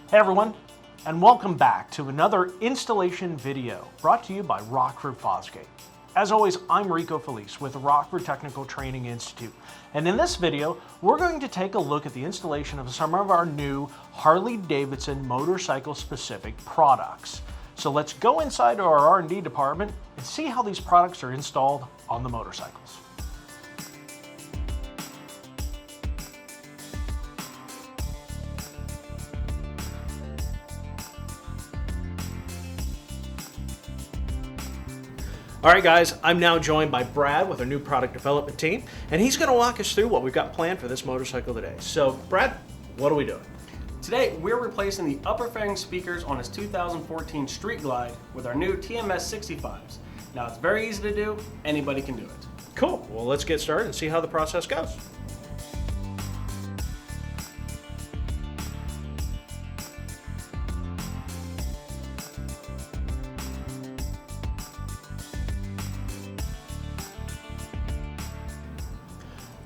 Hey everyone, and welcome back to another installation video brought to you by Rockford Fosgate. As always, I'm Rico Felice with the Rockford Technical Training Institute, and in this video, we're going to take a look at the installation of some of our new Harley-Davidson motorcycle-specific products. So let's go inside our R&D department and see how these products are installed on the motorcycles. All right guys, I'm now joined by Brad with our new product development team, and he's going to walk us through what we've got planned for this motorcycle today. So Brad, what are we doing? Today we're replacing the upper fairing speakers on his 2014 Street Glide with our new TMS65s. Now it's very easy to do, anybody can do it. Cool, well let's get started and see how the process goes.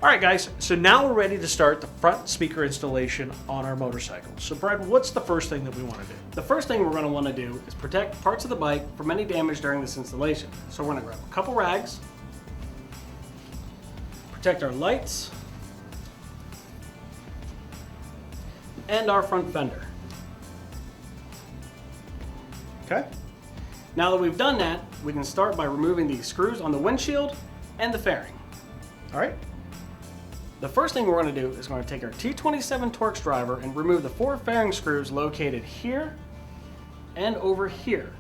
All right guys, so now we're ready to start the front speaker installation on our motorcycle. So Brad, what's the first thing that we want to do? The first thing we're going to want to do is protect parts of the bike from any damage during this installation. So we're going to grab a couple rags, protect our lights, and our front fender. Okay. Now that we've done that, we can start by removing the screws on the windshield and the fairing. All right. The first thing we're going to do is going to take our T27 Torx driver and remove the 4 fairing screws located here and over here.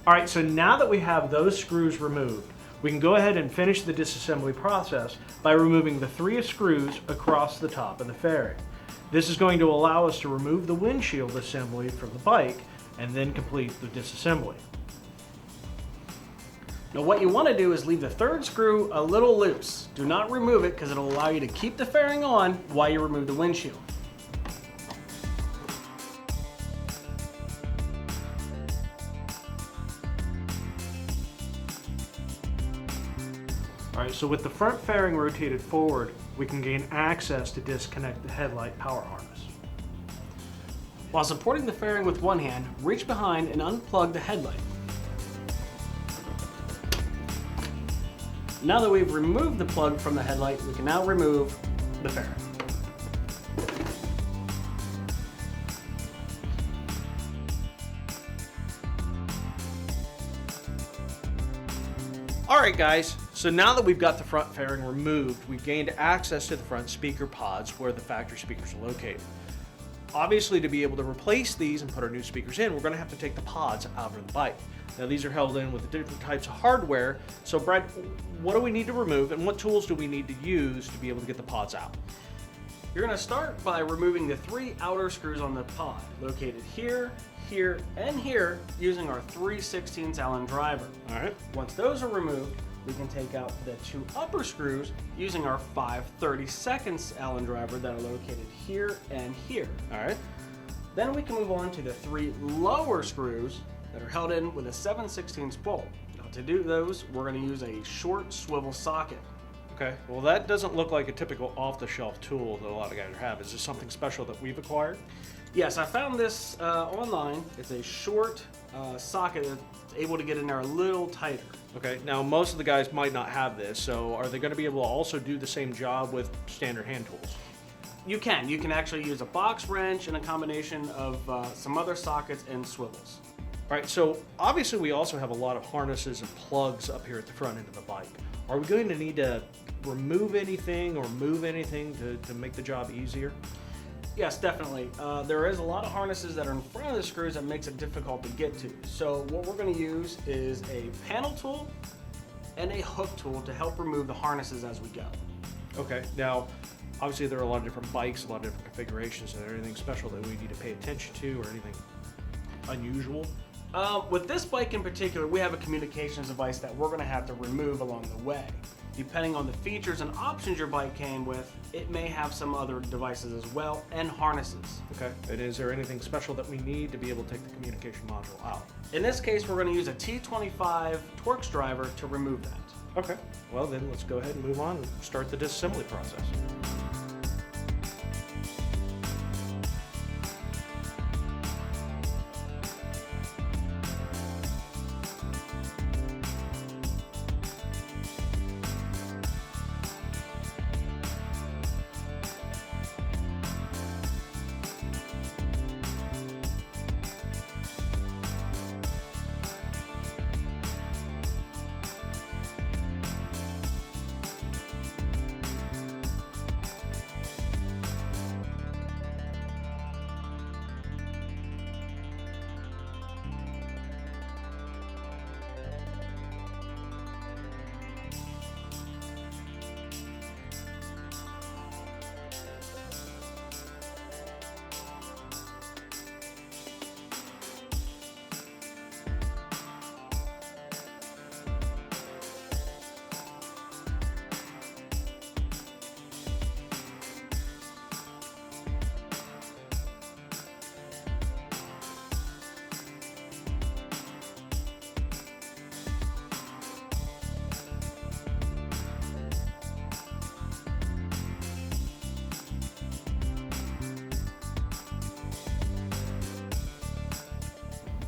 All right, so now that we have those screws removed, we can go ahead and finish the disassembly process by removing the 3 screws across the top of the fairing. This is going to allow us to remove the windshield assembly from the bike and then complete the disassembly. Now what you want to do is leave the 3rd screw a little loose. Do not remove it because it'll allow you to keep the fairing on while you remove the windshield. All right, so with the front fairing rotated forward, we can gain access to disconnect the headlight power harness. While supporting the fairing with one hand, reach behind and unplug the headlight. Now that we've removed the plug from the headlight, we can now remove the fairing. All right guys, so now that we've got the front fairing removed, we've gained access to the front speaker pods where the factory speakers are located. Obviously, to be able to replace these and put our new speakers in, we're going to have to take the pods out of the bike. Now these are held in with different types of hardware. So Brad, what do we need to remove and what tools do we need to use to be able to get the pods out? You're going to start by removing the 3 outer screws on the pod, located here, here, and here, using our 3/16 Allen driver. All right. Once those are removed, we can take out the 2 upper screws using our 5/32 Allen driver that are located here and here. All right. Then we can move on to the 3 lower screws that are held in with a 7/16 bolt. Now to do those, we're going to use a short swivel socket. Okay, well that doesn't look like a typical off-the-shelf tool that a lot of guys have. Is this something special that we've acquired? Yes, I found this online. It's a short socket that's able to get in there a little tighter. Okay, now most of the guys might not have this, so are they going to be able to also do the same job with standard hand tools? You can actually use a box wrench and a combination of some other sockets and swivels. All right, so obviously we also have a lot of harnesses and plugs up here at the front end of the bike. Are we going to need to remove anything or move anything to make the job easier? Yes, definitely. There is a lot of harnesses that are in front of the screws that makes it difficult to get to. So what we're going to use is a panel tool and a hook tool to help remove the harnesses as we go. Okay, now obviously there are a lot of different bikes, a lot of different configurations. Is there anything special that we need to pay attention to or anything unusual? With this bike in particular, we have a communications device that we're going to have to remove along the way. Depending on the features and options your bike came with, it may have some other devices as well and harnesses. Okay, and is there anything special that we need to be able to take the communication module out? In this case, we're going to use a T25 Torx driver to remove that. Okay, well then let's go ahead and move on and start the disassembly process.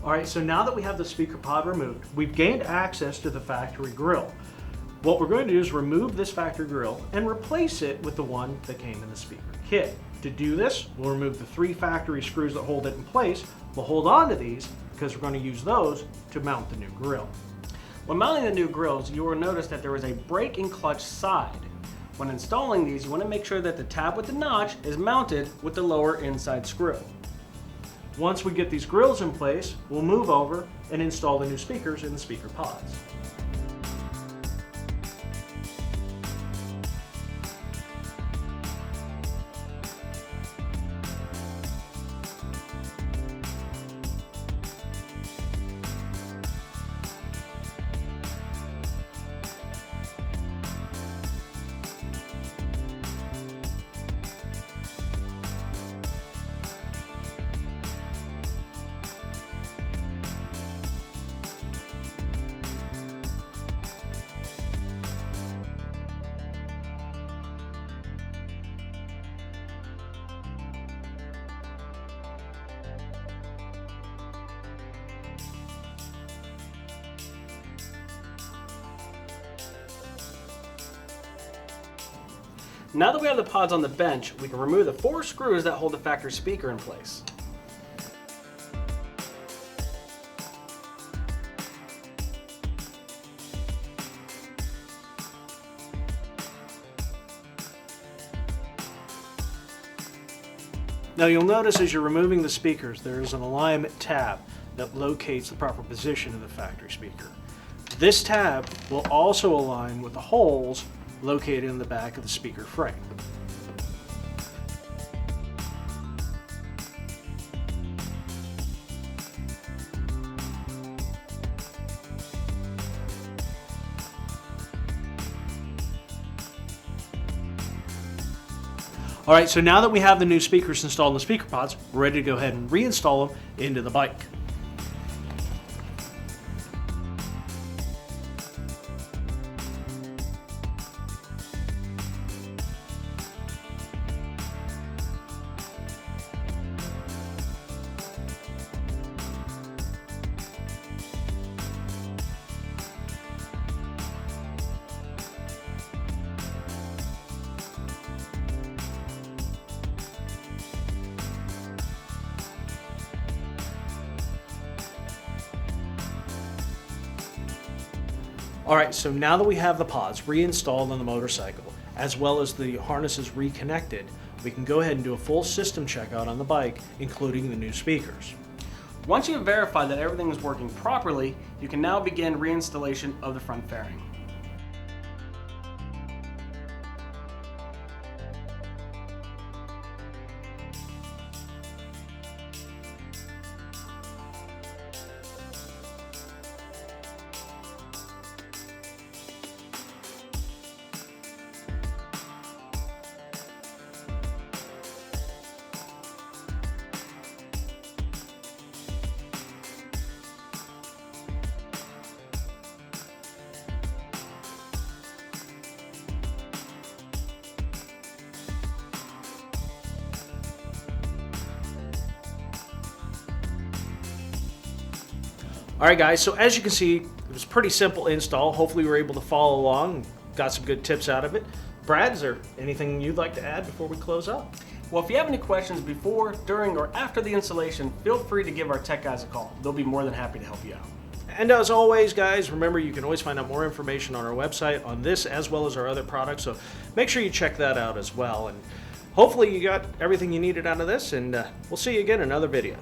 All right, so now that we have the speaker pod removed, we've gained access to the factory grille. What we're going to do is remove this factory grille and replace it with the one that came in the speaker kit. To do this, we'll remove the 3 factory screws that hold it in place. We'll hold on to these because we're going to use those to mount the new grille. When mounting the new grills, you will notice that there is a brake and clutch side. When installing these, you want to make sure that the tab with the notch is mounted with the lower inside screw. Once we get these grills in place, we'll move over and install the new speakers in the speaker pods. Now that we have the pods on the bench, we can remove the 4 screws that hold the factory speaker in place. Now you'll notice as you're removing the speakers, there is an alignment tab that locates the proper position of the factory speaker. This tab will also align with the holes located in the back of the speaker frame. All right, so now that we have the new speakers installed in the speaker pods, we're ready to go ahead and reinstall them into the bike. All right, so now that we have the pods reinstalled on the motorcycle, as well as the harnesses reconnected, we can go ahead and do a full system checkout on the bike, including the new speakers. Once you have verified that everything is working properly, you can now begin reinstallation of the front fairing. All right, guys, so as you can see, it was a pretty simple install. Hopefully we were able to follow along, got some good tips out of it. Brad, is there anything you'd like to add before we close up? Well, if you have any questions before, during, or after the installation, feel free to give our tech guys a call. They'll be more than happy to help you out. And as always, guys, remember you can always find out more information on our website on this as well as our other products, so make sure you check that out as well. And hopefully you got everything you needed out of this, and we'll see you again in another video.